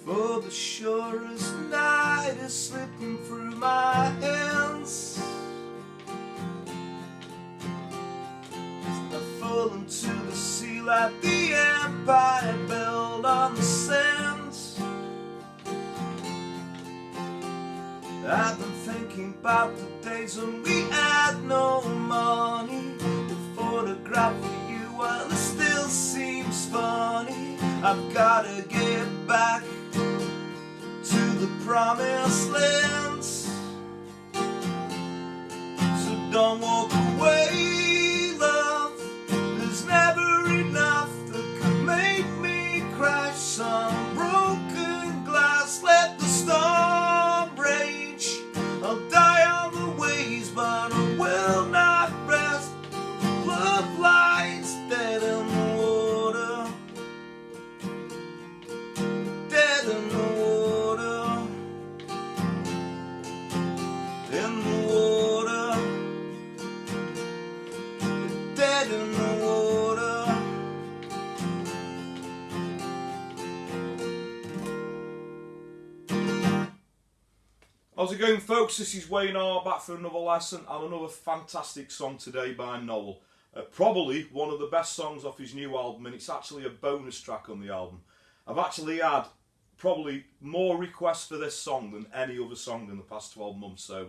For the surest night is slipping through my hands. I've fallen to the sea like the empire built on the sands. I've been thinking about the days when we had no money. The photograph of you, well, it still seems funny. I've gotta get back to the promised lands. So don't walk away, love. There's never enough that could make me crash some broken glass. Let the storm rage. I'll die on the waves, but I will not rest. Love lies dead in the water. Dead in the water. In the water. Dead in the water. How's it going, folks? This is Wayne R, back for another lesson and another fantastic song today by Noel. Probably one of the best songs off his new album, and it's actually a bonus track on the album. I've actually had probably more requests for this song than any other song in the past 12 months, so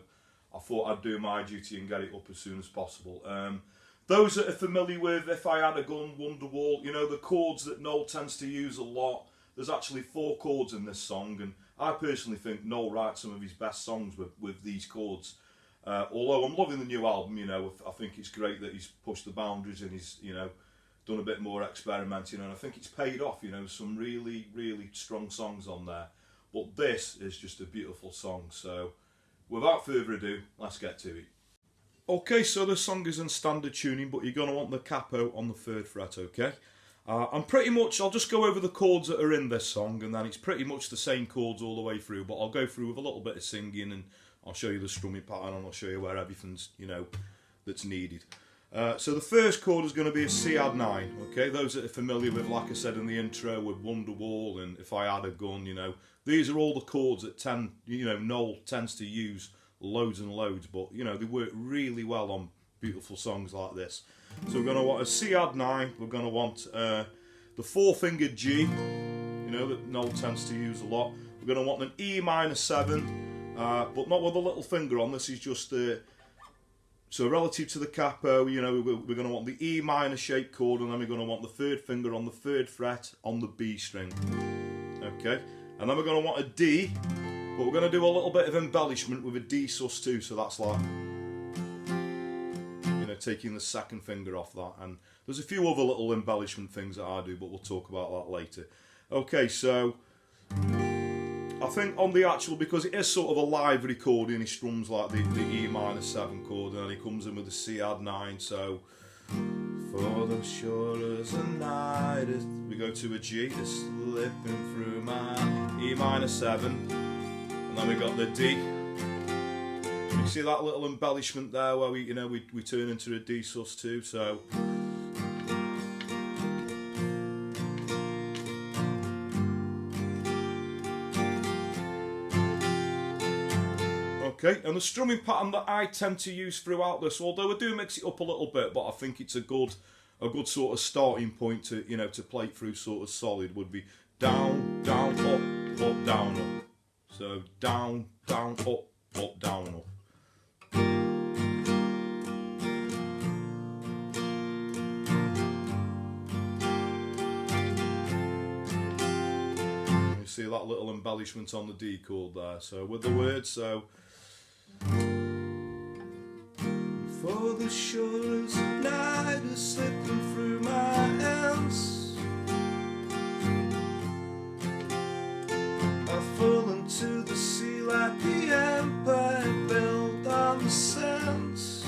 I thought I'd do my duty and get it up as soon as possible. Those that are familiar with If I Had a Gun, Wonderwall, you know the chords that Noel tends to use a lot. There's actually 4 chords in this song, and I personally think Noel writes some of his best songs with these chords. Although I'm loving the new album, you know, I think it's great that he's pushed the boundaries and he's, you know, done a bit more experimenting, and I think it's paid off, you know, some really, really strong songs on there. But this is just a beautiful song, so without further ado, let's get to it. Okay, so this song is in standard tuning, but you're going to want the capo on the 3rd fret, okay? And pretty much, I'll just go over the chords that are in this song, and then it's pretty much the same chords all the way through, but I'll go through with a little bit of singing, and I'll show you the strumming pattern, and I'll show you where everything's, you know, that's needed. So the first chord is going to be a C add 9, okay? Those that are familiar with, like I said in the intro, with Wonderwall and If I Had a Gun, you know, these are all the chords that Noel tends to use loads and loads, but, you know, they work really well on beautiful songs like this. So we're going to want a C add 9, we're going to want the 4-fingered G, you know, that Noel tends to use a lot. We're going to want an E minor 7, but not with a little finger on. This is just so relative to the capo, you know, we're going to want the E minor shaped chord, and then we're going to want the 3rd finger on the 3rd fret on the B string. Okay, and then we're going to want a D, but we're going to do a little bit of embellishment with a D sus2, so that's like, you know, taking the 2nd finger off that, and there's a few other little embellishment things that I do, but we'll talk about that later. Okay, so I think on the actual, because it is sort of a live recording, he strums like the E minor 7 chord, and then he comes in with the C add 9, so for the sure as a night, we go to a G, it's slipping through my E minor 7, and then we got the D. You see that little embellishment there where we turn into a D sus2, so okay, and the strumming pattern that I tend to use throughout this, although I do mix it up a little bit, but I think it's a good sort of starting point to, you know, to play it through sort of solid, would be down, down, up, up, down, up. So down, down, up, down, up. You see that little embellishment on the D chord there. So with the words, so for the shores night is slipping through my hands, I've fallen to the sea like the empire built on the sands.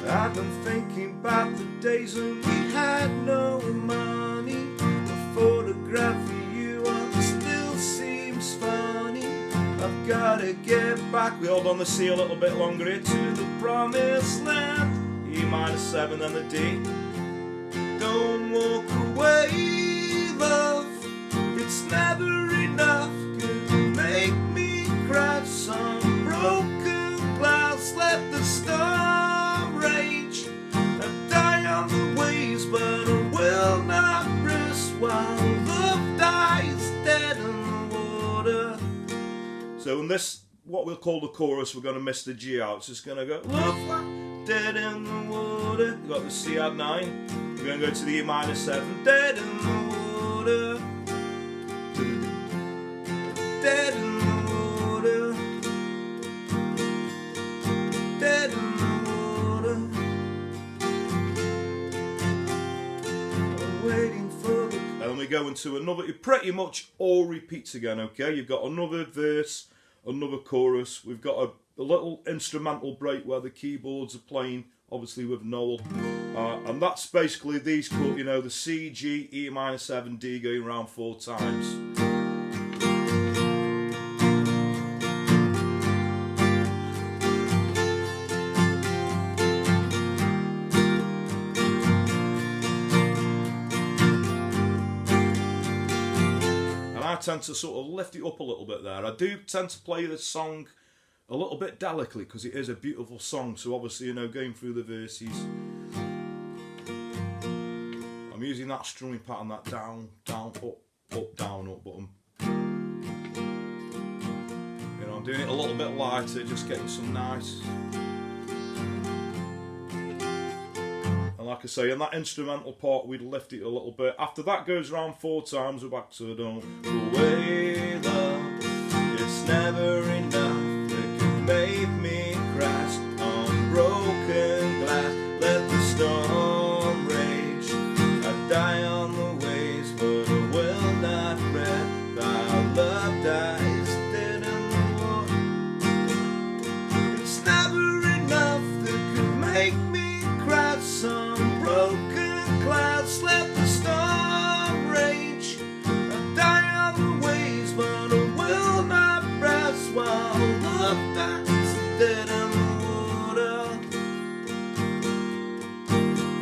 I've been thinking about the days when we had no money. The photograph of you on still seems funny. I've gotta get back, we hold on the C a little bit longer here, to the promised land. E minor 7 and the D. Don't walk away, love. on the waves, but I will not rest while love dies dead in the water. So in this, what we'll call the chorus, we're going to miss the G out. It's just going to go, love lies dead in the water. You've got the C add 9. We're going to go to the E minor 7. Dead in the water. Dead in the water. Dead in the water. I'm waiting for the... And we go into another, it pretty much all repeats again, okay? You've got another verse, another chorus. We've got a little instrumental break where the keyboards are playing, obviously with Noel. And that's basically these, you know, the C, G, E minor 7, D going around 4 times. I tend to sort of lift it up a little bit there. I do tend to play this song a little bit delicately because it is a beautiful song. So obviously, you know, going through the verses, I'm using that strumming pattern, that down, down, up, down, up button. You know, I'm doing it a little bit lighter, just getting some nice. Like I say, in that instrumental part, we'd lift it a little bit. After that goes around 4 times, we're back to don't go away, love. It's never enough that can make me crash on broken glass. Let the storm rage. I die on the waves, but I will not rest. Our love dies dead in the water. It's never enough that could make me crash on broken clouds. Let the storm rage. I die on the waves, but I will not rest while love dies dead in the water.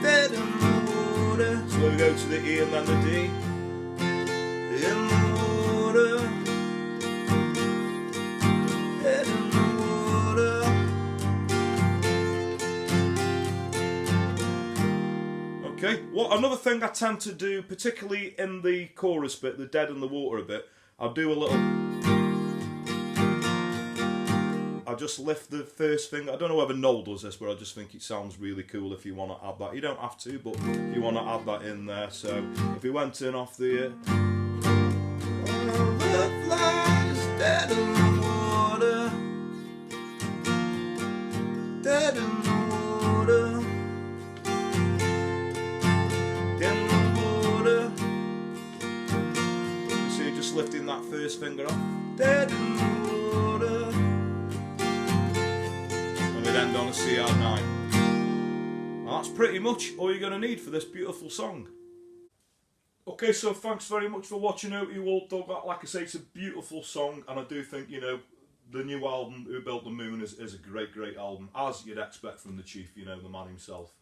Dead in the water. So we go to the E and then the D. In the water. Dead in the water. Okay, well, another thing I tend to do, particularly in the chorus bit, the dead in the water bit, I'll do a little... I'll just lift the first finger. I don't know whether Noel does this, but I just think it sounds really cool if you want to add that. You don't have to, but if you want to add that in there. So, if we went in off the... Love lies dead in the water. Dead in the water. Lifting that first finger off. Dead in the water. And we'd end on a C add 9. Now that's pretty much all you're going to need for this beautiful song. Okay, so thanks very much for watching. I hope you all dug that. Like I say, it's a beautiful song, and I do think, you know, the new album, Who Built the Moon, is a great, great album, as you'd expect from the Chief, you know, the man himself.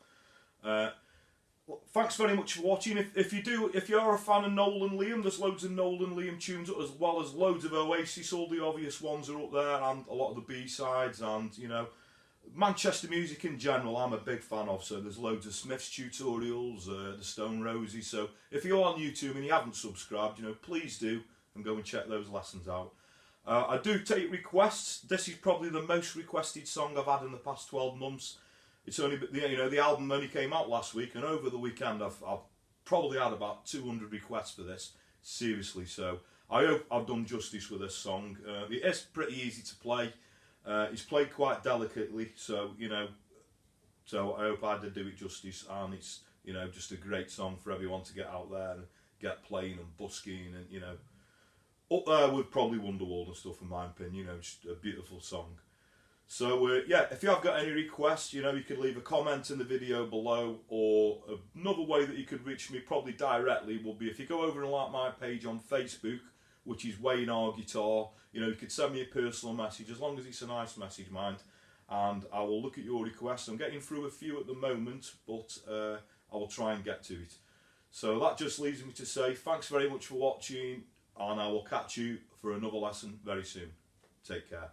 Well, thanks very much for watching. If you are a fan of Noel and Liam, there's loads of Noel and Liam tunes, as well as loads of Oasis. All the obvious ones are up there, and a lot of the B-sides, and, you know, Manchester music in general I'm a big fan of. So there's loads of Smith's tutorials, the Stone Roses. So if you're on YouTube and you haven't subscribed, you know, please do, and go and check those lessons out. I do take requests. This is probably the most requested song I've had in the past 12 months. It's only, you know, the album only came out last week, and over the weekend I've probably had about 200 requests for this. Seriously, so I hope I've done justice with this song. It is pretty easy to play. It's played quite delicately, so, you know, so I hope I did do it justice, and it's, you know, just a great song for everyone to get out there and get playing and busking, and, you know, up there with probably Wonderwall and stuff, in my opinion. You know, just a beautiful song. So yeah, if you have got any requests, you know, you could leave a comment in the video below, or another way that you could reach me, probably directly, will be if you go over and like my page on Facebook, which is Wayne R Guitar. You know, you could send me a personal message, as long as it's a nice message, mind, and I will look at your requests. I'm getting through a few at the moment, but I will try and get to it. So that just leaves me to say thanks very much for watching, and I will catch you for another lesson very soon. Take care.